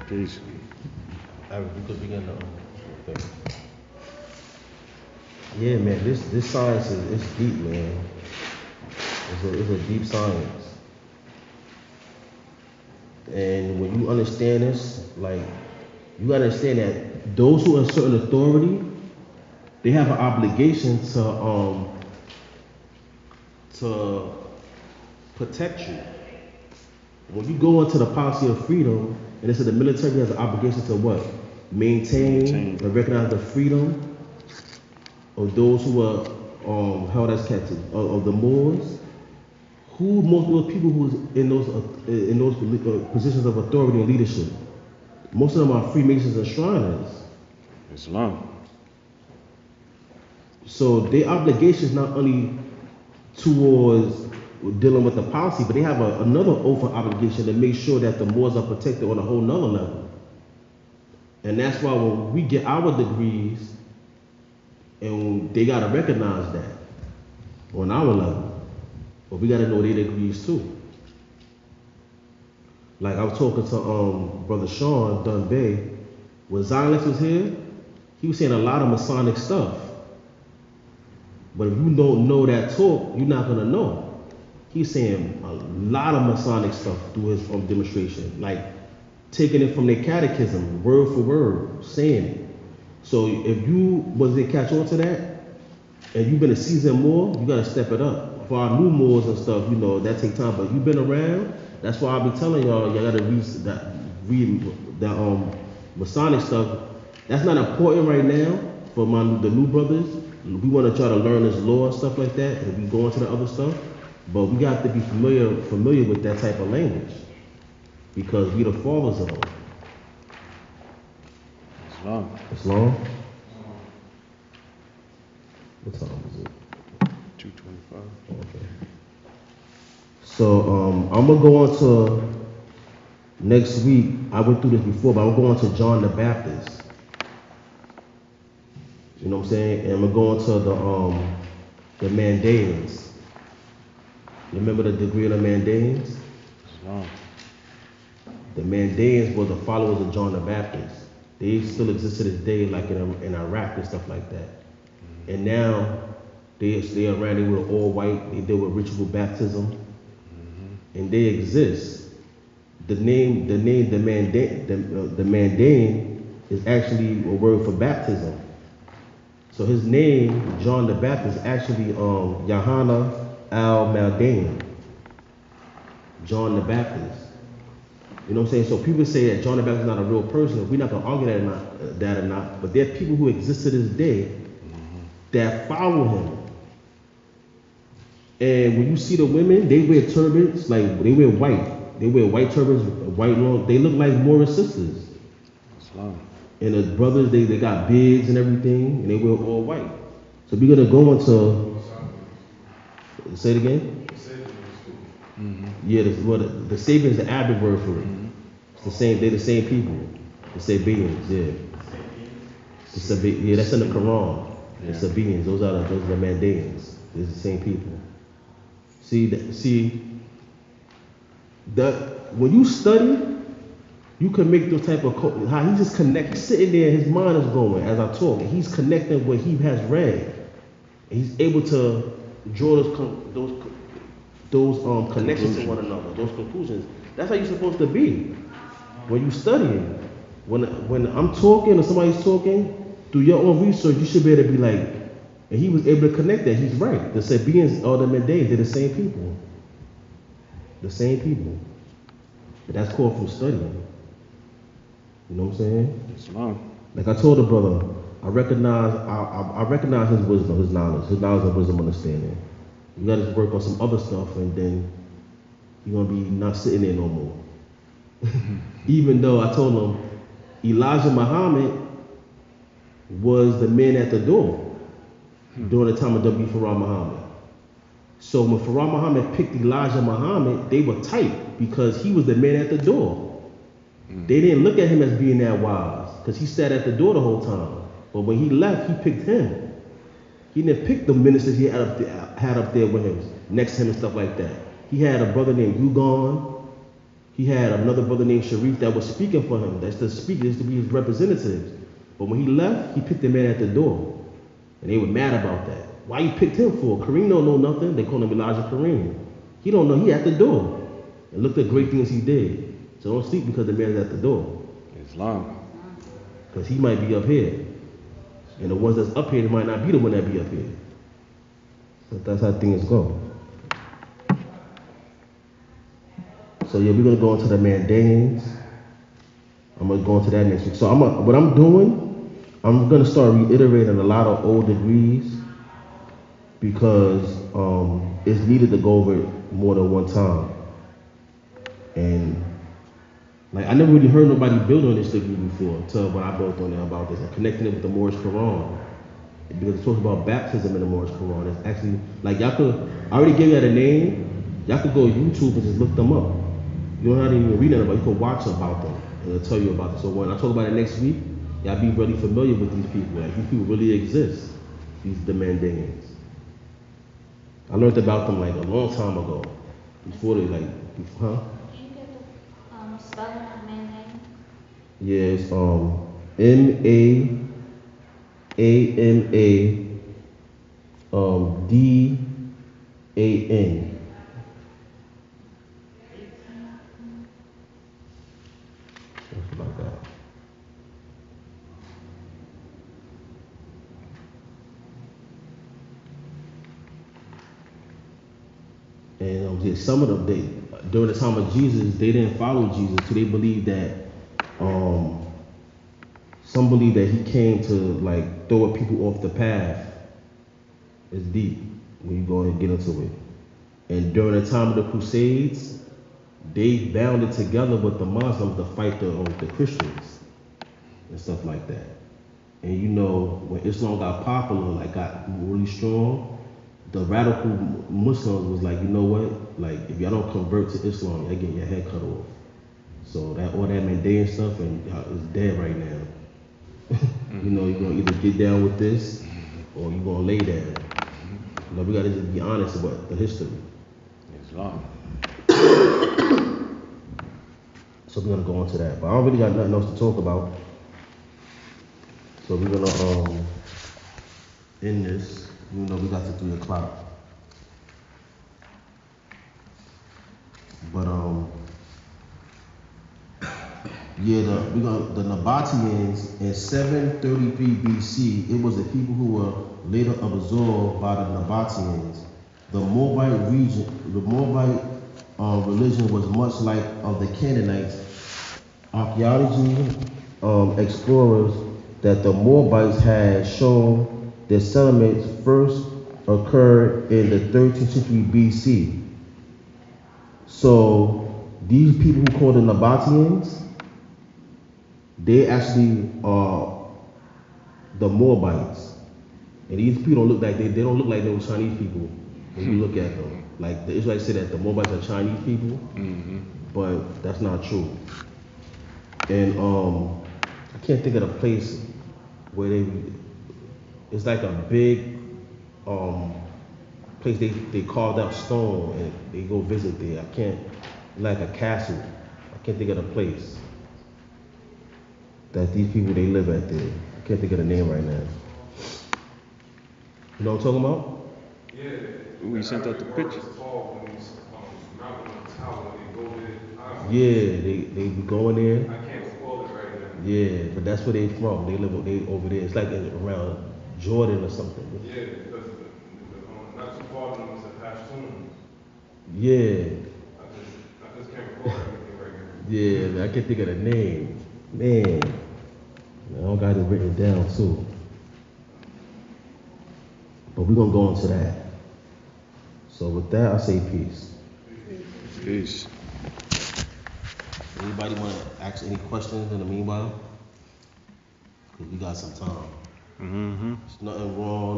Peace. We could begin the thing. Yeah, man, this science is it's deep, man. It's a deep science. And when you understand this, like you gotta understand that those who are certain authority, they have an obligation to protect you. When you go into the policy of freedom, and it said the military has an obligation to what? Maintain and recognize the freedom of those who are held as captives of the Moors. Who most of those people who's in those positions of authority and leadership? Most of them are Freemasons and Shriners. Islam. So their obligation is not only towards dealing with the policy, but they have another oath of obligation to make sure that the Moors are protected on a whole nother level. And that's why when we get our degrees, and they gotta recognize that on our level. But we gotta know their degrees too. Like I was talking to Brother Sean Dunn Bay, when Zionist was here, he was saying a lot of Masonic stuff. But if you don't know that talk, you're not gonna know. He's saying a lot of Masonic stuff through his demonstration, like taking it from their catechism, word for word, saying it. So if you wasn't catch on to that, and you've been a seasoned Moor, you gotta step it up. For our new Moors and stuff, that take time. But you've been around. That's why I be telling y'all gotta read that Masonic stuff. That's not important right now for the new brothers. We want to try to learn this law and stuff like that, and we go into the other stuff. But we got to be familiar with that type of language because we the fathers of it. Islam. Islam. What time is it? 2:25. Okay. So I'm gonna go on to next week. I went through this before, but I'm going to John the Baptist. You know what I'm saying? And I'm gonna go into the Mandaeans. You remember the degree of the Mandaeans? Islam. The Mandaeans were the followers of John the Baptist. They still exist to this day, like in Iraq and stuff like that. And now they around. They were all white. They deal with ritual baptism, and they exist. The Mandaean is actually a word for baptism. So his name, John the Baptist, is actually Yohana al-Maldain, John the Baptist. You know what I'm saying? So people say that John the Baptist is not a real person. We're not gonna argue that or not. But there are people who exist to this day that follow him. And when you see the women, they wear turbans, like they wear white. They wear white turbans, white long. They look like Moorish sisters. Islam. And the brothers, they got beards and everything, and they wear all white. So we're gonna go into. Say it again. Yeah, the Sabians is the Arabic word for it. It's the same. They're the same people. The Sabians, yeah. Yeah, that's in the Quran. The Sabians. Those are the Mandaeans. They're the same people. When you study, you can make the type of how he just connect, sitting there, his mind is going as I talk. He's connecting what he has read. And he's able to draw those connections to one another, those conclusions. That's how you're supposed to be when you studying. When I'm talking or somebody's talking, through your own research, you should be able to be like, and he was able to connect that. He's right. The Sabians or the Mandaeans, they're the same people. The same people. But that's called from studying. You know what I'm saying? Islam. Like I told the brother, I recognize his wisdom, his knowledge and wisdom understanding. You gotta work on some other stuff and then you're gonna be not sitting there no more. Even though I told him Elijah Muhammad was the man at the door during the time of W. Farah Muhammad. So when Farah Muhammad picked Elijah Muhammad, they were tight because he was the man at the door. They didn't look at him as being that wise because he sat at the door the whole time. But when he left, he picked him. He didn't pick the ministers he had up there with him, next to him and stuff like that. He had a brother named Ugon. he had another brother named Sharif that was speaking for him. That's the speaker, to be his representatives. But when he left, he picked the man at the door. And they were mad about that. Why you picked him for? Kareem don't know nothing. They call him Elijah Kareem. He don't know, he at the door. And look at great things he did. So don't sleep because the man is at the door. Islam. Because he might be up here. And the ones that's up here, they might not be the one that be up here. So that's how things go. So yeah, we're gonna go into the Mandaeans. I'm gonna go into that next week. So what I'm doing, I'm gonna start reiterating a lot of old degrees because it's needed to go over it more than one time. And like I never really heard nobody build on this degree before until when I built on it about this and connecting it with the Moorish Quran. Because it talks about baptism in the Moorish Quran. It's actually like y'all could, I already gave you a name. Y'all could go to YouTube and just look them up. You don't have to even read them, but you can watch about them and it'll tell you about it. So when I talk about it next week, y'all be really familiar with these people. Like these people really exist. These the Mandaeans. I learned about them like a long time ago. Before they like, huh? Can you get the spelling of Mandaean? Yeah, it's M-A-A-M-A D-A-N. Something like that. And yeah, some of them, during the time of Jesus, they didn't follow Jesus, so they believed that, some believe that he came to like throw people off the path. It's deep when you go and get into it. And during the time of the Crusades, they bounded together with the Muslims to fight the Christians and stuff like that. And you know, when Islam got popular, like got really strong, the radical Muslims was like, you know what? Like, if y'all don't convert to Islam, y'all get your head cut off. So that all that Mandaean stuff and is dead right now. You know, you're gonna either get down with this or you're gonna lay down. You know, we gotta just be honest about the history. Islam. So we're gonna go into that. But I don't really got nothing else to talk about. So we're gonna end this, even though we got to 3 o'clock. But yeah, the Nabateans in 733 BC, it was the people who were later absorbed by the Nabateans. The Moabite religion was much like of the Canaanites. Archaeology explorers that the Moabites had shown their settlements first occurred in the 13th century BC. So these people who call the Nabateans, they actually are the Moabites. And these people don't look like they don't look like they were Chinese people when you look at them. Like the Israelites say that the Moabites are Chinese people, but that's not true. And I can't think of the place where it's like a big place they carved out stone and they go visit there. Like a castle. I can't think of the place that these people they live at there. I can't think of the name right now. You know what I'm talking about? Yeah. We sent out the picture. Yeah, they be going there. I can't spoil it right now. Yeah, but that's where they from. They over there. It's like around Jordan or something. Yeah, because not too far from them is a Pashtun. Yeah. I just can't recall everything right now. Yeah, man, I can't think of the name. Man, I don't got it written down too. But we're gonna go into that. So with that, I say peace. Peace. Anybody want to ask any questions in the meanwhile? 'Cause we got some time. There's nothing wrong.